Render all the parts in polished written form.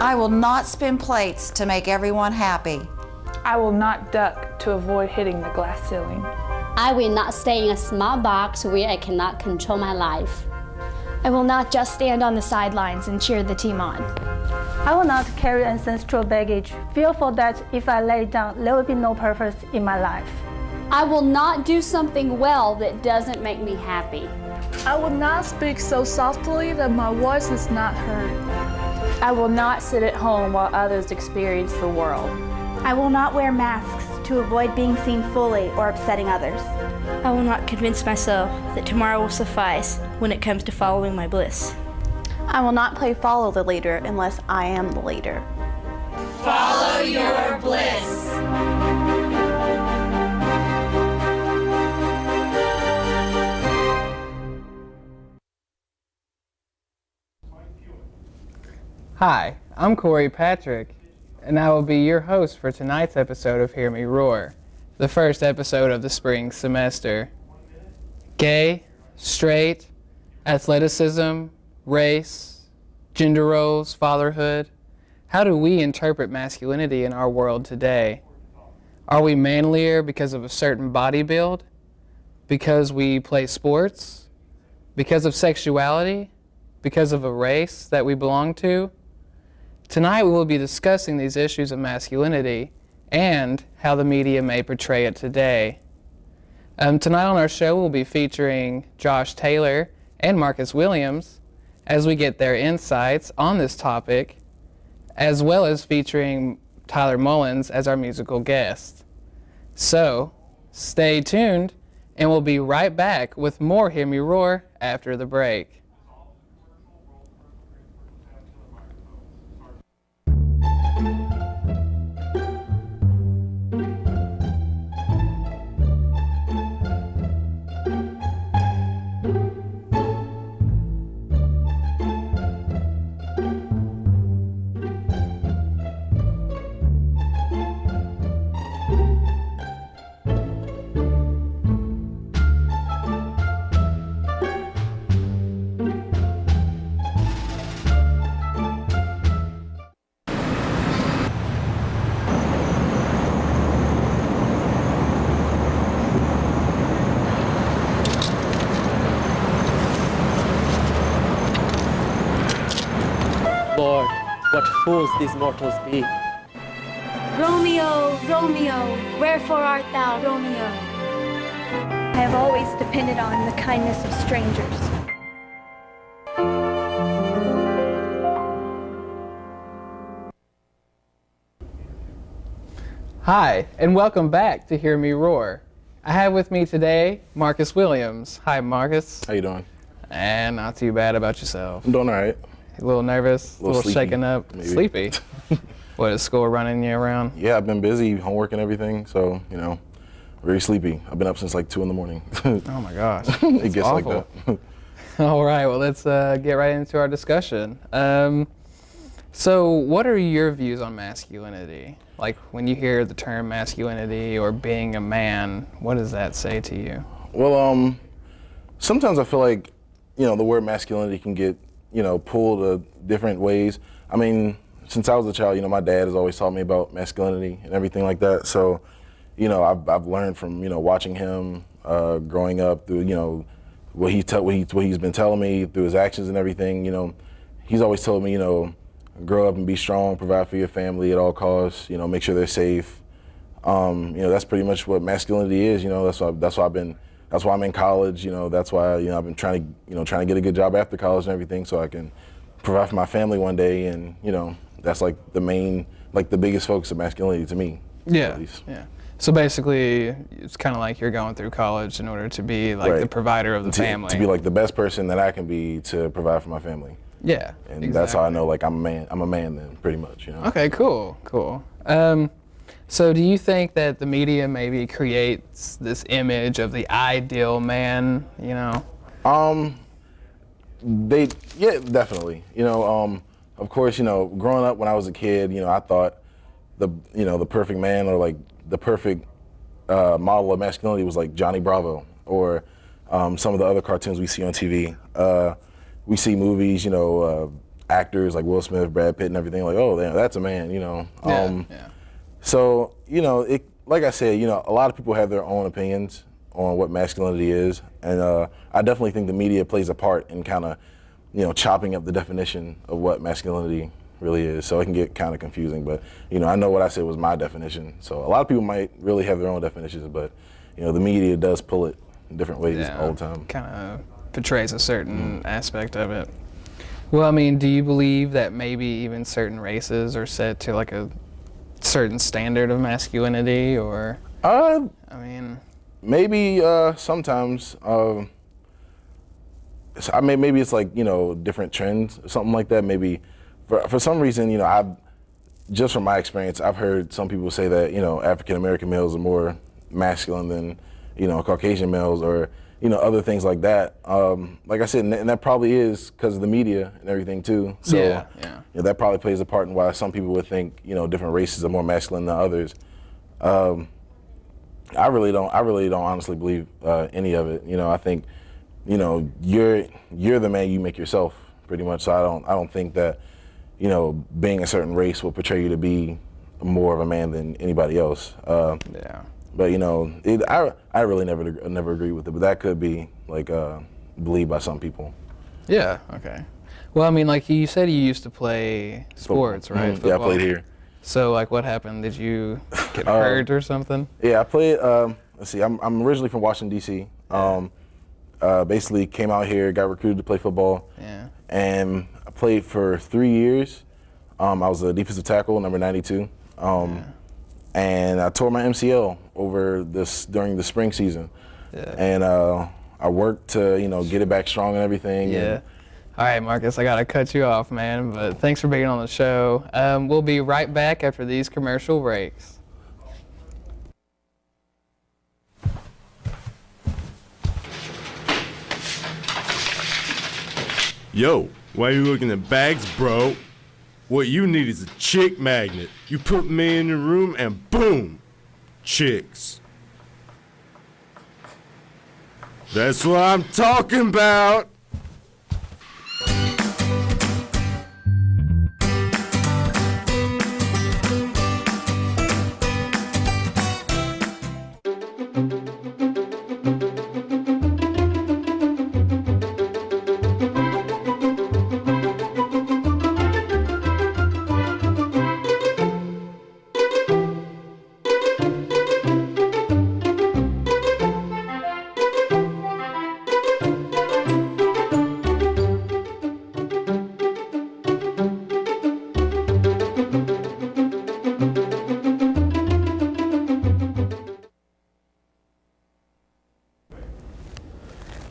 I will not spin plates to make everyone happy. I will not duck to avoid hitting the glass ceiling. I will not stay in a small box where I cannot control my life. I will not just stand on the sidelines and cheer the team on. I will not carry ancestral baggage, fearful that if I lay it down, there will be no purpose in my life. I will not do something well that doesn't make me happy. I will not speak so softly that my voice is not heard. I will not sit at home while others experience the world. I will not wear masks to avoid being seen fully or upsetting others. I will not convince myself that tomorrow will suffice when it comes to following my bliss. I will not play follow the leader unless I am the leader. Follow your bliss. Hi, I'm Corey Patrick, and I will be your host for tonight's episode of Hear Me Roar, the first episode of the spring semester. Gay, straight, athleticism, race, gender roles, fatherhood. How do we interpret masculinity in our world today? Are we manlier because of a certain body build? Because we play sports? Because of sexuality? Because of a race that we belong to? Tonight we will be discussing these issues of masculinity and how the media may portray it today. Tonight on our show we'll be featuring Josh Taylor and Marcus Williams as we get their insights on this topic, as well as featuring Tyler Mullins as our musical guest. So, stay tuned, and we'll be right back with more Hear Me Roar after the break. Lord, what fools these mortals be. Romeo, Romeo, wherefore art thou, Romeo? I have always depended on the kindness of strangers. Hi, and welcome back to Hear Me Roar. I have with me today Marcus Williams. Hi, Marcus. How you doing? And not too bad. About yourself? I'm doing all right. A little nervous, a little shaken up, maybe. Sleepy. What, is school running you around? Yeah, I've been busy, homework and everything, so, you know, very sleepy. I've been up since like 2 in the morning. Oh my gosh. It gets awful. like that. All right, well, let's get right into our discussion. So what are your views on masculinity? Like when you hear the term masculinity or being a man, what does that say to you? Well, sometimes I feel like, you know, the word masculinity can get, you know, pulled different ways. I mean, since I was a child, you know, my dad has always taught me about masculinity and everything like that. So, you know, I've learned from, you know, watching him growing up through, you know, what he's been telling me through his actions and everything. You know, he's always told me, you know, grow up and be strong, provide for your family at all costs. You know, make sure they're safe. You know, that's pretty much what masculinity is. You know, that's why I'm in college. You know, that's why, you know, I've been trying to get a good job after college and everything, so I can provide for my family one day. And you know, that's like the biggest focus of masculinity to me. Yeah. At least. Yeah. So basically, it's kind of like you're going through college in order to be like the provider of the family. To be like the best person that I can be to provide for my family. Yeah. And exactly. That's how I know, like, I'm a man then, pretty much, you know. Okay, cool. So do you think that the media maybe creates this image of the ideal man, you know? Yeah, definitely. You know, of course, you know, growing up when I was a kid, you know, I thought the perfect man or like the perfect model of masculinity was like Johnny Bravo or some of the other cartoons we see on TV. We see movies, you know, actors like Will Smith, Brad Pitt, and everything. Like, oh, that's a man, you know. Yeah. So, you know, like I said, you know, a lot of people have their own opinions on what masculinity is, and I definitely think the media plays a part in kind of, you know, chopping up the definition of what masculinity really is. So it can get kind of confusing, but, you know, I know what I said was my definition. So a lot of people might really have their own definitions, but, you know, the media does pull it in different ways all the time. Kind of portrays a certain aspect of it. Well, I mean, do you believe that maybe even certain races are set to like a certain standard of masculinity, or? I mean, maybe sometimes. Maybe it's like, you know, different trends or something like that. Maybe for some reason, you know, just from my experience, I've heard some people say that, you know, African American males are more masculine than, you know, Caucasian males, or, you know, other things like that. Like I said, and that probably is because of the media and everything too. So you know, that probably plays a part in why some people would think, you know, different races are more masculine than others. I really don't honestly believe any of it. You know, I think, you know, you're the man you make yourself, pretty much. So I don't think that, you know, being a certain race will portray you to be more of a man than anybody else. But, you know, I really never agree with it. But that could be like believed by some people. Yeah. Okay. Well, I mean, like you said, you used to play sports, right? Mm-hmm. Yeah, I played here. So, like, what happened? Did you get hurt or something? Yeah, I played. Let's see. I'm originally from Washington, D.C. Basically came out here, got recruited to play football. Yeah. And I played for 3 years. I was a defensive tackle, number 92. And I tore my MCL during the spring season. Yeah. And I worked to, you know, get it back strong and everything. Yeah. All right, Marcus, I gotta cut you off, man, but thanks for being on the show. We'll be right back after these commercial breaks. Yo, why you looking at bags, bro? What you need is a chick magnet. You put me in your room and boom, chicks. That's what I'm talking about.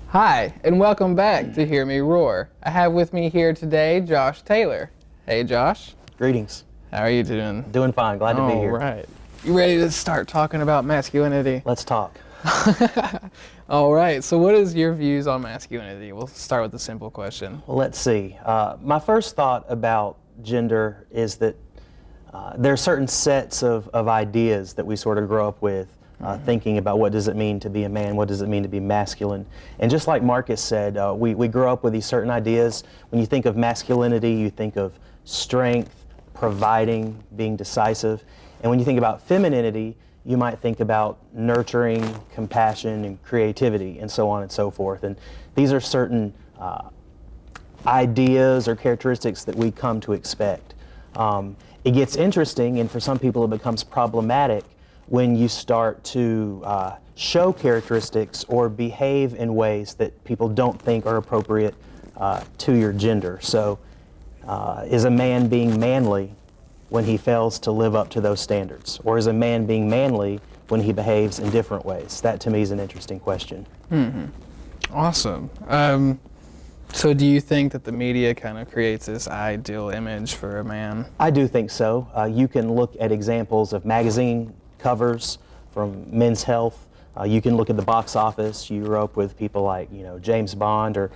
Hi, and welcome back to Hear Me Roar. I have with me here today Josh Taylor. Hey, Josh. Greetings. How are you doing? Doing fine. Glad to be here. All right. You ready to start talking about masculinity? Let's talk. All right. So what is your views on masculinity? We'll start with a simple question. Well, let's see. My first thought about gender is that there are certain sets of ideas that we sort of grow up with. Thinking about what does it mean to be a man, what does it mean to be masculine. And just like Marcus said, we grow up with these certain ideas. When you think of masculinity, you think of strength, providing, being decisive. And when you think about femininity, you might think about nurturing, compassion, and creativity, and so on and so forth. And these are certain ideas or characteristics that we come to expect. It gets interesting, and for some people it becomes problematic when you start to show characteristics or behave in ways that people don't think are appropriate to your gender. So is a man being manly when he fails to live up to those standards? Or is a man being manly when he behaves in different ways? That to me is an interesting question. Mm-hmm. Awesome. So do you think that the media kind of creates this ideal image for a man? I do think so. You can look at examples of magazine covers from Men's Health. You can look at the box office. You grew up with people like, you know, James Bond or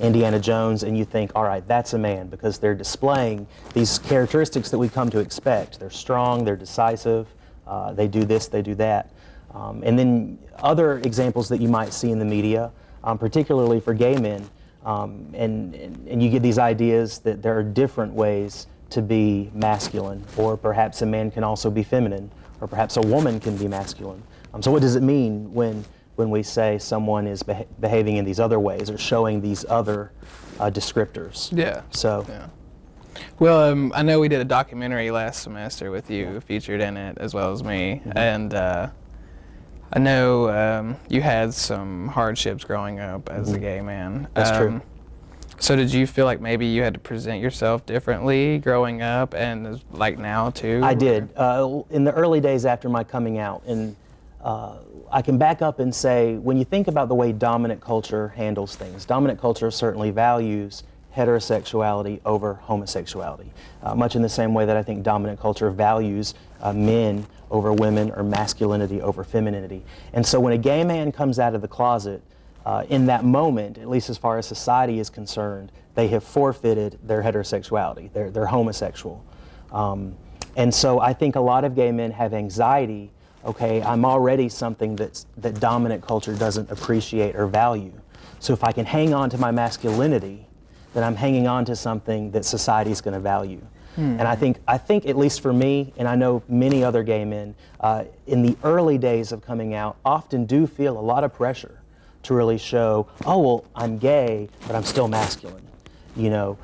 Indiana Jones, and you think, all right, that's a man, because they're displaying these characteristics that we come to expect. They're strong, they're decisive, they do this, they do that. And then other examples that you might see in the media, particularly for gay men, and you get these ideas that there are different ways to be masculine, or perhaps a man can also be feminine, or perhaps a woman can be masculine. So what does it mean when we say someone is behaving in these other ways or showing these other descriptors? Yeah. So. Yeah. Well, I know we did a documentary last semester with you, featured in it, as well as me, and I know you had some hardships growing up as a gay man. That's true. So did you feel like maybe you had to present yourself differently growing up and like now too? I did. In the early days after my coming out, and I can back up and say, when you think about the way dominant culture handles things, dominant culture certainly values heterosexuality over homosexuality, much in the same way that I think dominant culture values men over women or masculinity over femininity. And so when a gay man comes out of the closet, in that moment, at least as far as society is concerned, they have forfeited their heterosexuality. They're homosexual. And so I think a lot of gay men have anxiety. Okay, I'm already something that dominant culture doesn't appreciate or value. So if I can hang on to my masculinity, then I'm hanging on to something that society's going to value. And I think at least for me, and I know many other gay men, in the early days of coming out, often do feel a lot of pressure to really show, oh, well, I'm gay, but I'm still masculine. You know,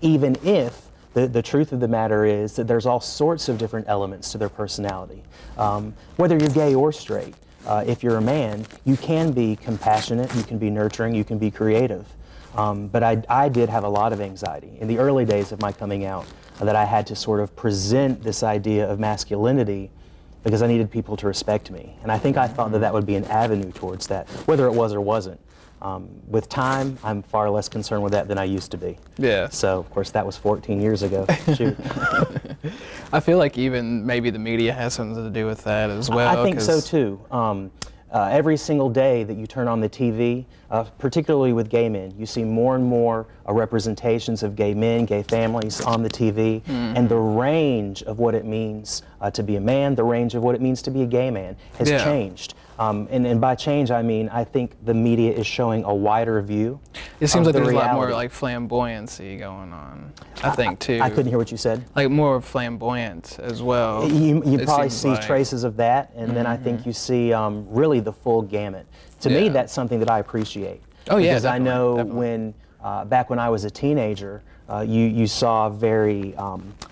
even if the truth of the matter is that there's all sorts of different elements to their personality. Whether you're gay or straight, if you're a man, you can be compassionate, you can be nurturing, you can be creative. But I did have a lot of anxiety in the early days of my coming out, that I had to sort of present this idea of masculinity because I needed people to respect me. And I think I thought that that would be an avenue towards that, whether it was or wasn't. With time, I'm far less concerned with that than I used to be. Yeah. So, of course, that was 14 years ago. Shoot. I feel like even maybe the media has something to do with that as well. I think so, too. Every single day that you turn on the TV, particularly with gay men, you see more and more representations of gay men, gay families on the TV, and the range of what it means to be a man, the range of what it means to be a gay man has changed. And by change, I mean, I think the media is showing a wider view. It seems like there's reality. a lot more like flamboyancy going on, I think, too. I couldn't hear what you said. Like more flamboyant as well. You probably see traces of that, and then I think you see really the full gamut. To me, that's something that I appreciate. Oh, yeah, because I know when, back when I was a teenager, you saw very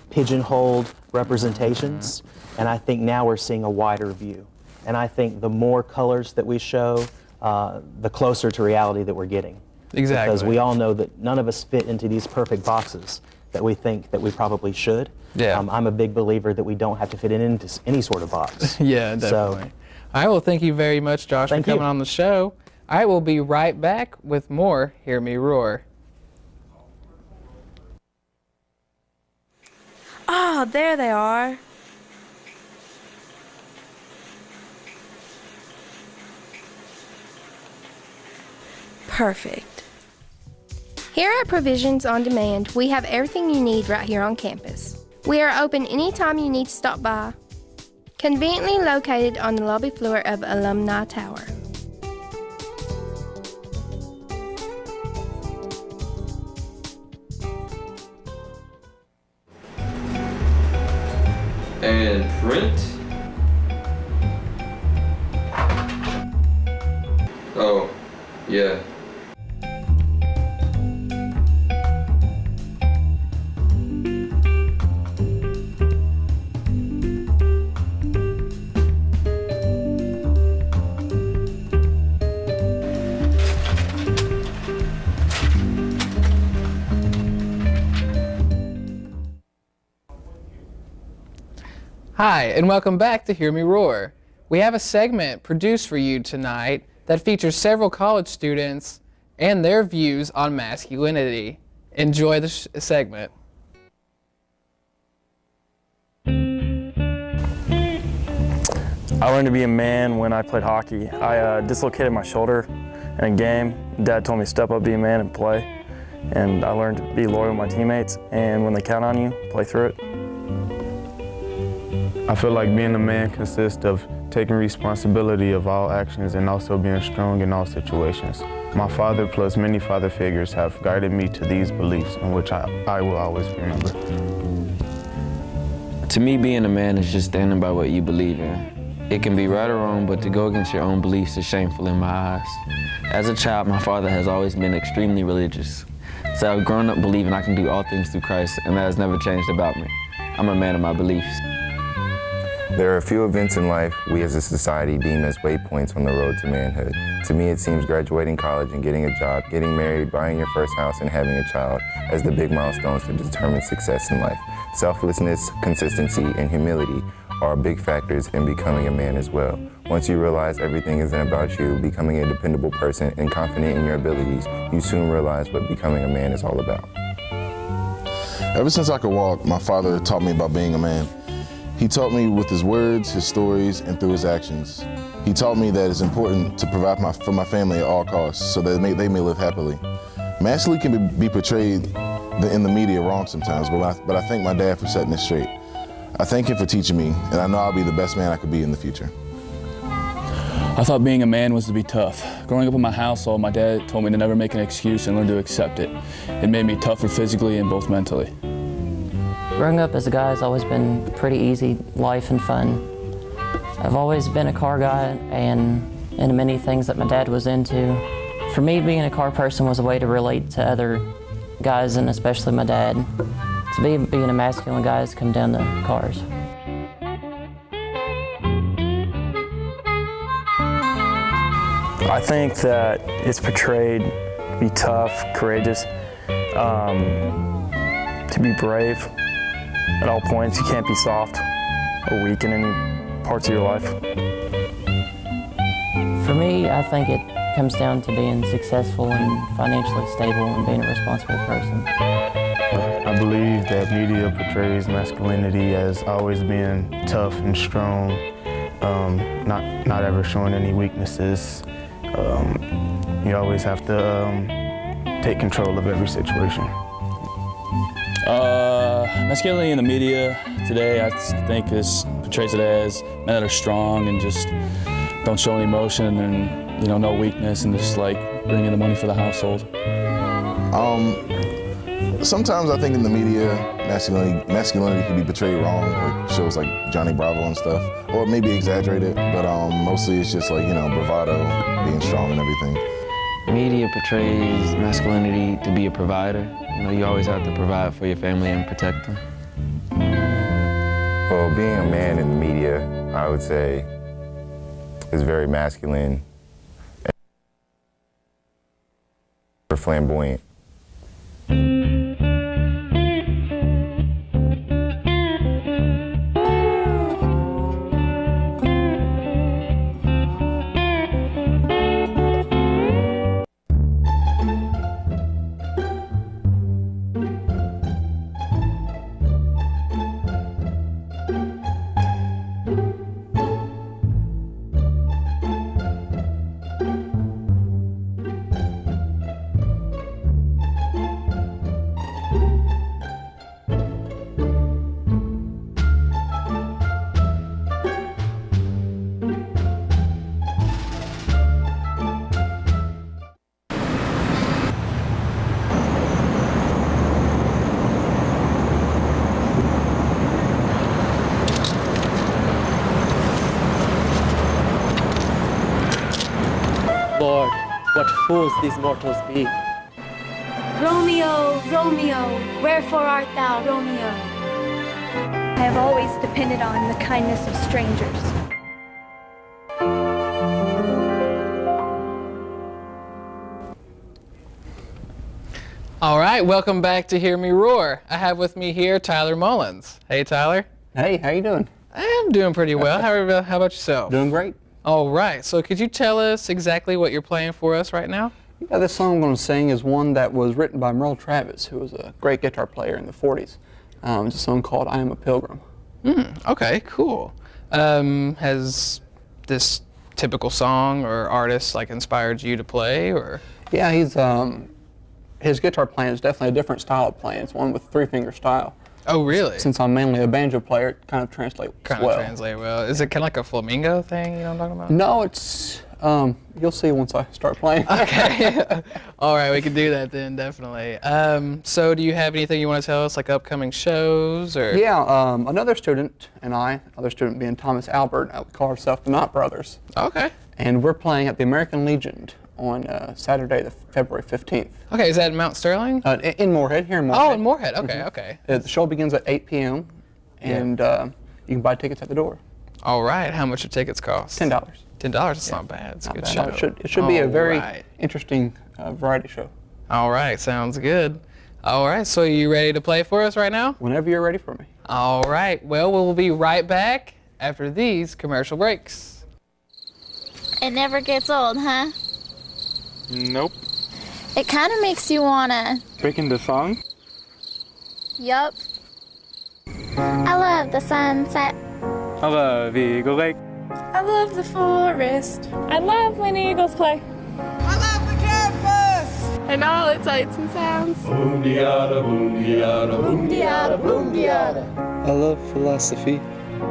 pigeonholed representations, and I think now we're seeing a wider view. And I think the more colors that we show, the closer to reality that we're getting. Exactly. Because we all know that none of us fit into these perfect boxes that we think that we probably should. Yeah. I'm a big believer that we don't have to fit into any sort of box. Yeah, definitely. So, all right, well, thank you very much, Josh, for coming on the show. I will be right back with more Hear Me Roar. Oh, there they are. Perfect. Here at Provisions on Demand, we have everything you need right here on campus. We are open anytime you need to stop by. Conveniently located on the lobby floor of Alumni Tower. And print. Oh, yeah. Hi, and welcome back to Hear Me Roar. We have a segment produced for you tonight that features several college students and their views on masculinity. Enjoy the segment. I learned to be a man when I played hockey. I dislocated my shoulder in a game. Dad told me to step up, be a man, and play. And I learned to be loyal to my teammates, and when they count on you, play through it. I feel like being a man consists of taking responsibility of all actions and also being strong in all situations. My father plus many father figures have guided me to these beliefs in which I will always remember. To me, being a man is just standing by what you believe in. It can be right or wrong, but to go against your own beliefs is shameful in my eyes. As a child, my father has always been extremely religious. So I've grown up believing I can do all things through Christ, and that has never changed about me. I'm a man of my beliefs. There are a few events in life we as a society deem as waypoints on the road to manhood. To me, it seems graduating college and getting a job, getting married, buying your first house, and having a child as the big milestones to determine success in life. Selflessness, consistency, and humility are big factors in becoming a man as well. Once you realize everything isn't about you, becoming a dependable person and confident in your abilities, you soon realize what becoming a man is all about. Ever since I could walk, my father taught me about being a man. He taught me with his words, his stories, and through his actions. He taught me that it's important to provide for my family at all costs so that they may live happily. Masculinity can be portrayed in the media wrong sometimes, but I thank my dad for setting it straight. I thank him for teaching me, and I know I'll be the best man I could be in the future. I thought being a man was to be tough. Growing up in my household, my dad told me to never make an excuse and learn to accept it. It made me tougher physically and both mentally. Growing up as a guy has always been pretty easy life and fun. I've always been a car guy and into many things that my dad was into. For me, being a car person was a way to relate to other guys and especially my dad. To me, being a masculine guy has come down to cars. I think that it's portrayed to be tough, courageous, to be brave at all points. You can't be soft or weak in any parts of your life. For me, I think it comes down to being successful and financially stable and being a responsible person. I believe that media portrays masculinity as always being tough and strong, not ever showing any weaknesses. You always have to take control of every situation. Masculinity in the media today, I think, portrays it as men that are strong and just don't show any emotion and, no weakness and just like bringing the money for the household. Sometimes I think in the media, masculinity can be portrayed wrong, like shows like Johnny Bravo and stuff, or maybe exaggerated, but mostly it's just like, bravado, being strong and everything. Media portrays masculinity to be a provider. You always have to provide for your family and protect them. Well, being a man in the media, I would say, is very masculine and flamboyant. Lord, what fools these mortals be. Romeo, Romeo, wherefore art thou, Romeo? I have always depended on the kindness of strangers. All right, welcome back to Hear Me Roar. I have with me here Tyler Mullins. Hey, Tyler. Hey, how you doing? I'm doing pretty well. How about yourself? Doing great. All right, so could you tell us exactly what you're playing for us right now? Yeah, this song I'm going to sing is one that was written by Merle Travis, who was a great guitar player in the 40s. It's a song called I Am a Pilgrim. Okay, cool. Has this typical song or artist inspired you to play, or? Yeah, his guitar playing is definitely a different style of playing. It's one with three-finger style. Oh, really? Since I'm mainly a banjo player, it kind of translates well. Translate well. Is it kind of like a flamingo thing, you know what I'm talking about? No, it's You'll see once I start playing. Okay. All right, we can do that then, definitely. So do you have anything you want to tell us, like upcoming shows? Or? Yeah, another student and I, other student being Thomas Albert, we call ourselves the Knott Brothers. Okay. And we're playing at the American Legion on Saturday, February 15th. Okay, is that in Mount Sterling? In Moorhead, here in Moorhead. Oh, in Moorhead, okay, okay. The show begins at 8 p.m. and you can buy tickets at the door. All right, how much do tickets cost? $10. $10, that's not bad, it's a good show. No, it should be a very interesting variety show. All right, sounds good. All right, so are you ready to play for us right now? Whenever you're ready for me. All right, well, we'll be right back after these commercial breaks. It never gets old, huh? Nope. It kind of makes you wanna... Breaking the song? Yup. I love the sunset. I love Eagle Lake. I love the forest. I love when eagles play. I love the campus! And all its sights and sounds. Boom-de-yada, boom-de-yada, boom-de-yada, boom-de-yada. I love philosophy.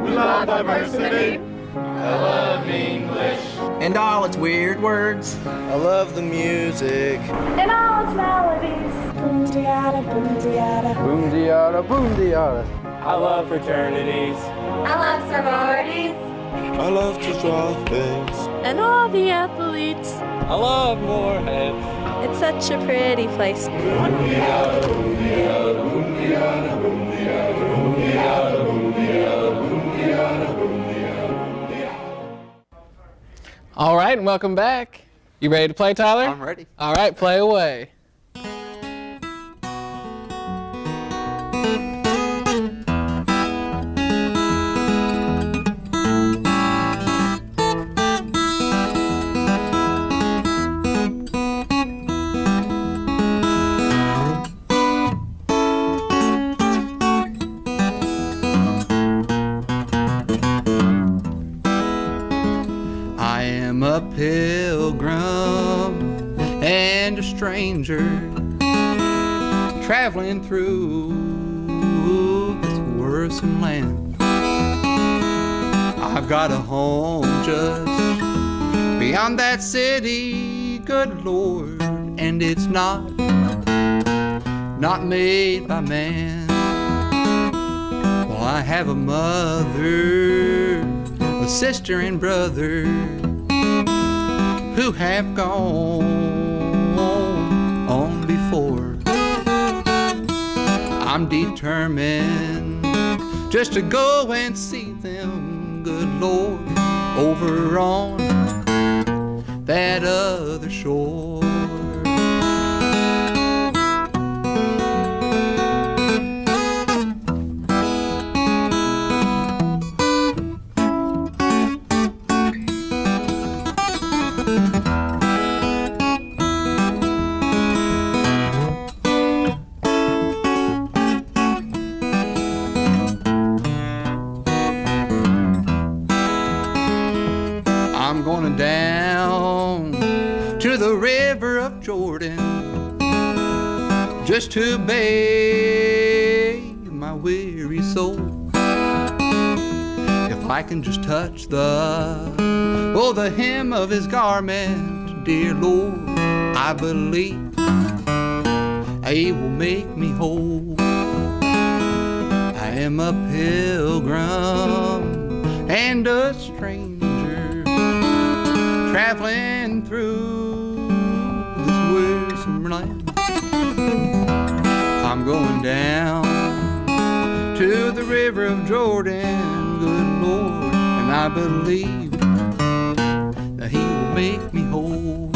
We love diversity. I love English. And all its weird words. I love the music. And all its melodies. Boom-de-yada, boom-de-yada. Boom-de-yada, boom-de-yada. I love fraternities. I love sororities. I love to draw things. And all the athletes. I love Moorhead. It's such a pretty place. Boom-de-yada, boom-de-yada, boom-de-yada, boom-de-yada, boom-de-yada, boom-de-yada, boom-de-yada, boom-de-yada. All right, and welcome back. You ready to play, Tyler? I'm ready. All right, play away. A pilgrim and a stranger traveling through this worrisome land. I've got a home just beyond that city, good Lord, and it's not made by man. Well, I have a mother, a sister and brother who have gone on before. I'm determined just to go and see them, good Lord, over on that other shore. I'm going down to the river of Jordan just to bathe my weary soul. If I can just touch the hem of his garment, dear Lord, I believe he will make me whole. I am a pilgrim and a stranger traveling through this wearisome land. I'm going down to the river of Jordan, good Lord, and I believe that he will make me whole.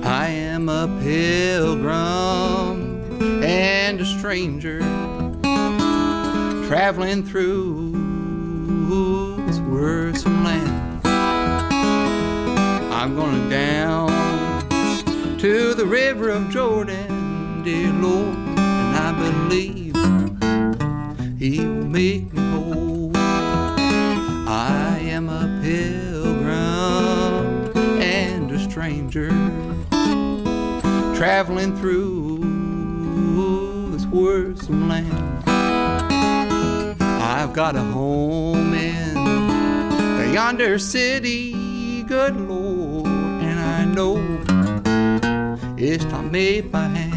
I am a pilgrim and a stranger traveling through this wearisome land. I'm going down to the river of Jordan, dear Lord, and I believe He will make me whole. I am a pilgrim and a stranger, traveling through this worrisome land. I've got a home in yonder city, good Lord, and I know it's not made by hand.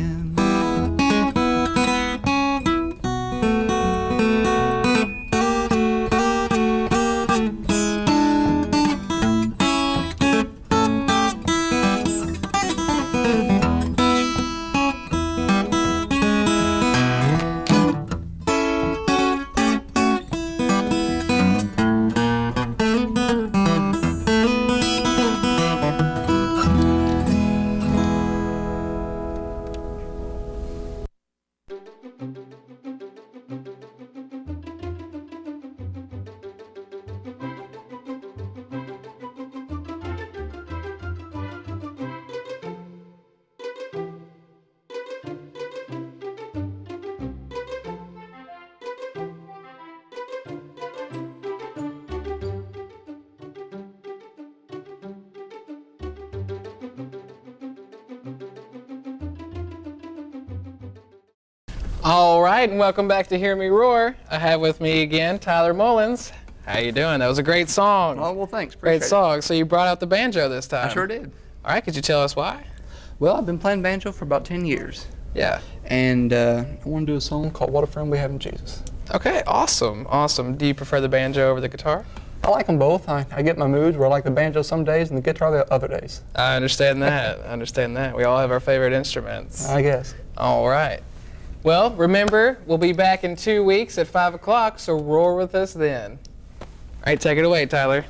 All right, and welcome back to Hear Me Roar. I have with me again Tyler Mullins. How you doing? That was a great song. Oh, well, thanks. Great song. So you brought out the banjo this time. I sure did. All right, could you tell us why? Well, I've been playing banjo for about 10 years. Yeah. And I want to do a song called What a Friend We Have in Jesus. Okay, awesome, awesome. Do you prefer the banjo over the guitar? I like them both. I get my moods where I like the banjo some days and the guitar the other days. I understand that. I understand that. We all have our favorite instruments. I guess. All right. Well, remember, we'll be back in 2 weeks at 5 o'clock, so roar with us then. All right, take it away, Tyler.